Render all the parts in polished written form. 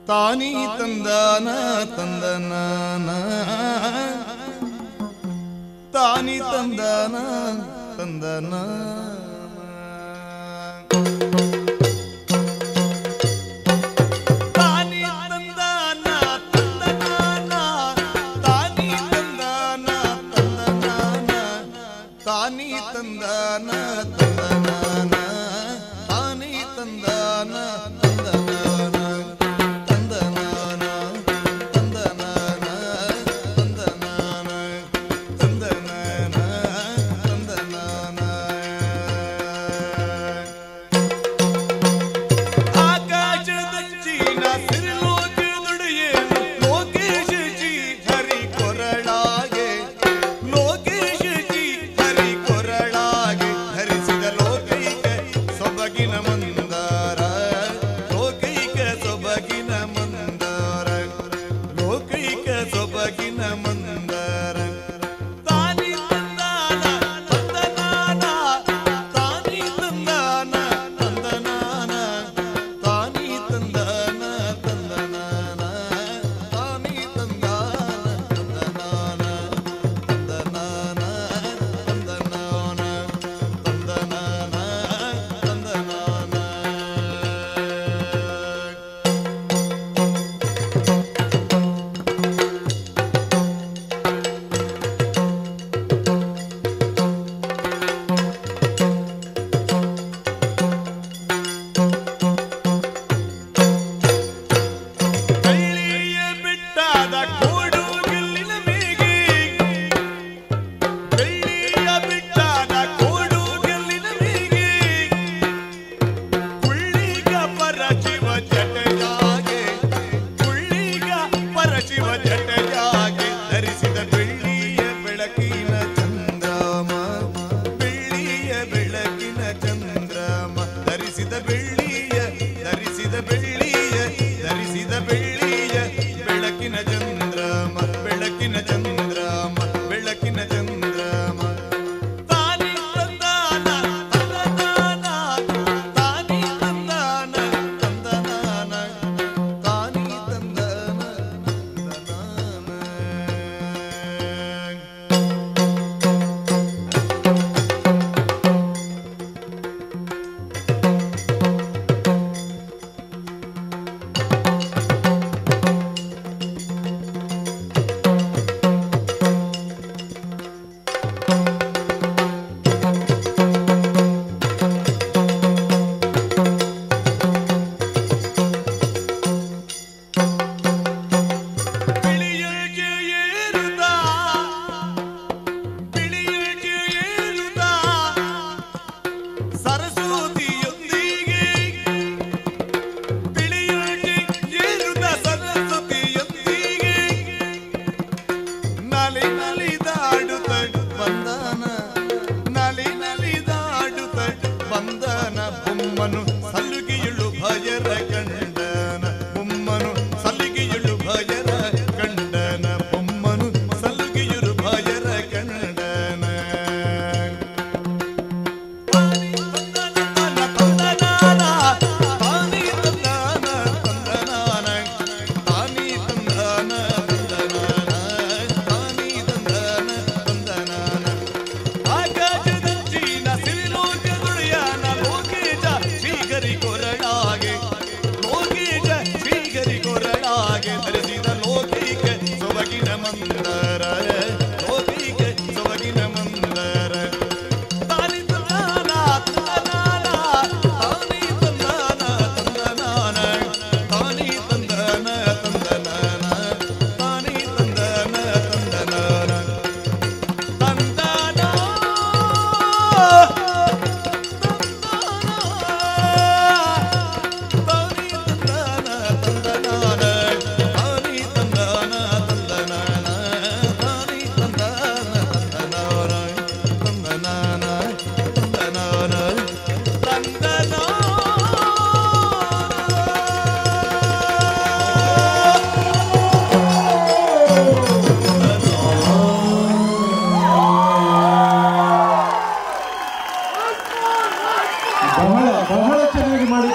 ತಾನಿ ತಂದಾನ ತಂದನಾನ ತಾನಿ ತಂದಾನ ತಂದನ ತಾನಿ ತಂದಾನ ತಂದನಾನ ತಾನಿ ತಂದಾನ ತಂದನಾನ ತಾನಿ ತಂದಾನ ತಂದನಾನ ತಾನಿ ತಂದಾನ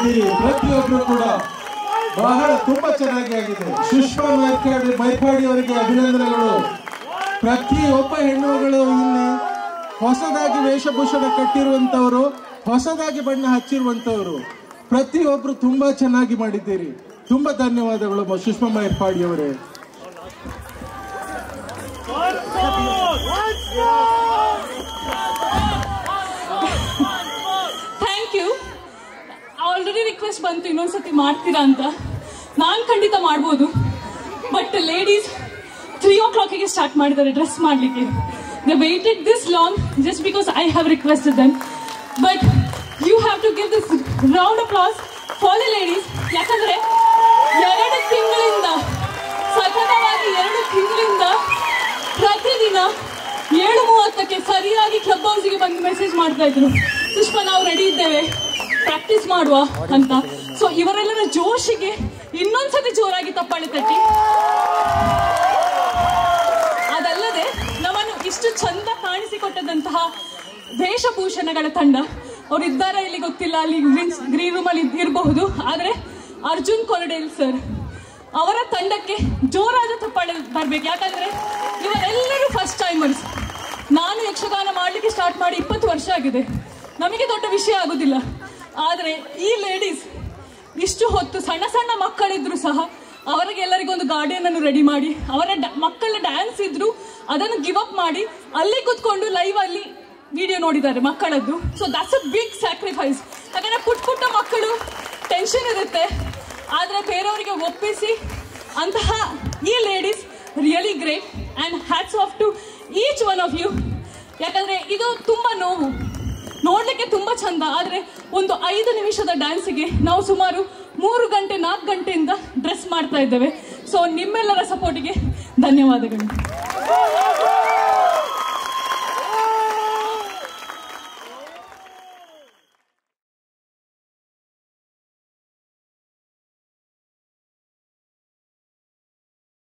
ಮಾಡಿದ್ದೀರಿ ಪ್ರತಿಯೊಬ್ರು ಕೂಡ ಬಹಳ ತುಂಬಾ ಚೆನ್ನಾಗಿ ಆಗಿದೆ. ಸುಷ್ಮಾ ಮೈಪಾಡಿ ಅವರಿಗೆ ಅಭಿನಂದನೆಗಳು. ಪ್ರತಿಯೊಬ್ಬ ಹೆಣ್ಣುಮಗಳು ಇಲ್ಲಿ ಹೊಸದಾಗಿ ವೇಷಭೂಷಣ ಕಟ್ಟಿರುವಂತವರು, ಹೊಸದಾಗಿ ಬಣ್ಣ ಹಚ್ಚಿರುವಂತವರು ಪ್ರತಿಯೊಬ್ರು ತುಂಬಾ ಚೆನ್ನಾಗಿ ಮಾಡಿದ್ದೀರಿ. ತುಂಬಾ ಧನ್ಯವಾದಗಳು ಸುಷ್ಮಾ ಮೈಪಾಡಿ ಅವರೇ. Thank you. ಆಲ್ರೆಡಿ ರಿಕ್ವೆಸ್ಟ್ ಬಂತು ಇನ್ನೊಂದ್ಸತಿ ಮಾಡ್ತೀರಾ ಅಂತ. ನಾನು ಖಂಡಿತ ಮಾಡ್ಬೋದು, ಬಟ್ ಲೇಡೀಸ್ 3 o'clock ಸ್ಟಾರ್ಟ್ ಮಾಡಿದ್ದಾರೆ ಡ್ರೆಸ್ ಮಾಡಲಿಕ್ಕೆ. They waited this long just because I have requested them. But you have to give this round applause for the ladies. ಯಾಕಂದ್ರೆ 2 ತಿಂಗಳಿಂದ ಸತತವಾಗಿ 2 ತಿಂಗಳಿಂದ ಪ್ರತಿದಿನ 7:30 ಸರಿಯಾಗಿ ಕ್ಲಬ್ ಹೌಸ್ಗೆ ಬಂದು ಮೆಸೇಜ್ ಮಾಡ್ತಾ ಇದ್ರು, ಸುಷ್ಮಾ ನಾವು ರೆಡಿ ಇದ್ದೇವೆ ಪ್ರಾಕ್ಟೀಸ್ ಮಾಡುವ ಅಂತ. ಸೊ ಇವರೆಲ್ಲರ ಜೋಶಿಗೆ ಇನ್ನೊಂದ್ಸತಿ ಜೋರಾಗಿ ತಪ್ಪಾಳೆ ತಟ್ಟಿ. ಅದಲ್ಲದೆ ನಮ್ಮನ್ನು ಇಷ್ಟು ಚಂದ ಕಾಣಿಸಿಕೊಟ್ಟದಂತಹ ವೇಷಭೂಷಣಗಳ ತಂಡ ಅವ್ರು ಇದ್ದಾರ ಇಲ್ಲಿ ಗೊತ್ತಿಲ್ಲ, ಅಲ್ಲಿ ಗ್ರೀನ್ ರೂಮ್ ಅಲ್ಲಿ ಇರಬಹುದು. ಆದ್ರೆ ಅರ್ಜುನ್ ಕೊರಡೇಲ್ ಸರ್ ಅವರ ತಂಡಕ್ಕೆ ಜೋರಾದ ತಪ್ಪಾಳೆ ಬರ್ಬೇಕು. ಯಾಕಂದ್ರೆ ಇವರೆಲ್ಲರೂ ಫಸ್ಟ್ ಟೈಮರ್ಸ್. ನಾನು ಯಕ್ಷಗಾನ ಮಾಡ್ಲಿಕ್ಕೆ ಸ್ಟಾರ್ಟ್ ಮಾಡಿ 20 ವರ್ಷ ಆಗಿದೆ. ನಮಗೆ ದೊಡ್ಡ ವಿಷಯ ಆಗುದಿಲ್ಲ. ಆದರೆ ಈ ಲೇಡೀಸ್ ಇಷ್ಟು ಹೊತ್ತು ಸಣ್ಣ ಸಣ್ಣ ಮಕ್ಕಳಿದ್ರು ಸಹ ಅವರಿಗೆಲ್ಲರಿಗೊಂದು ಗಾರ್ಡಿಯನ್ ಅನ್ನು ರೆಡಿ ಮಾಡಿ, ಅವರ ಮಕ್ಕಳ ಡ್ಯಾನ್ಸ್ ಇದ್ರು ಅದನ್ನು ಗಿವ್ ಅಪ್ ಮಾಡಿ ಅಲ್ಲಿ ಕೂತ್ಕೊಂಡು ಲೈವ್ ಅಲ್ಲಿ ವಿಡಿಯೋ ನೋಡಿದ್ದಾರೆ ಮಕ್ಕಳದ್ದು. So that's a big sacrifice. ಯಾಕಂದ್ರೆ ಪುಟ್ಟ ಮಕ್ಕಳು ಟೆನ್ಷನ್ ಇರುತ್ತೆ, ಆದರೆ ಬೇರೆಯವರಿಗೆ ಒಪ್ಪಿಸಿ ಅಂತಹ ಈ ladies really great and hats off to each one of you. ಯಾಕಂದ್ರೆ ಇದು ತುಂಬ ನೋವು, ನೋಡ್ಲಿಕ್ಕೆ ತುಂಬ ಚಂದ, ಆದರೆ ಒಂದು 5 ನಿಮಿಷದ ಡ್ಯಾನ್ಸಿಗೆ ನಾವು ಸುಮಾರು 3 ಗಂಟೆ 4 ಗಂಟೆಯಿಂದ ಡ್ರೆಸ್ ಮಾಡ್ತಾ ಇದ್ದೇವೆ. ಸೊ ನಿಮ್ಮೆಲ್ಲರ ಸಪೋರ್ಟಿಗೆ ಧನ್ಯವಾದಗಳು.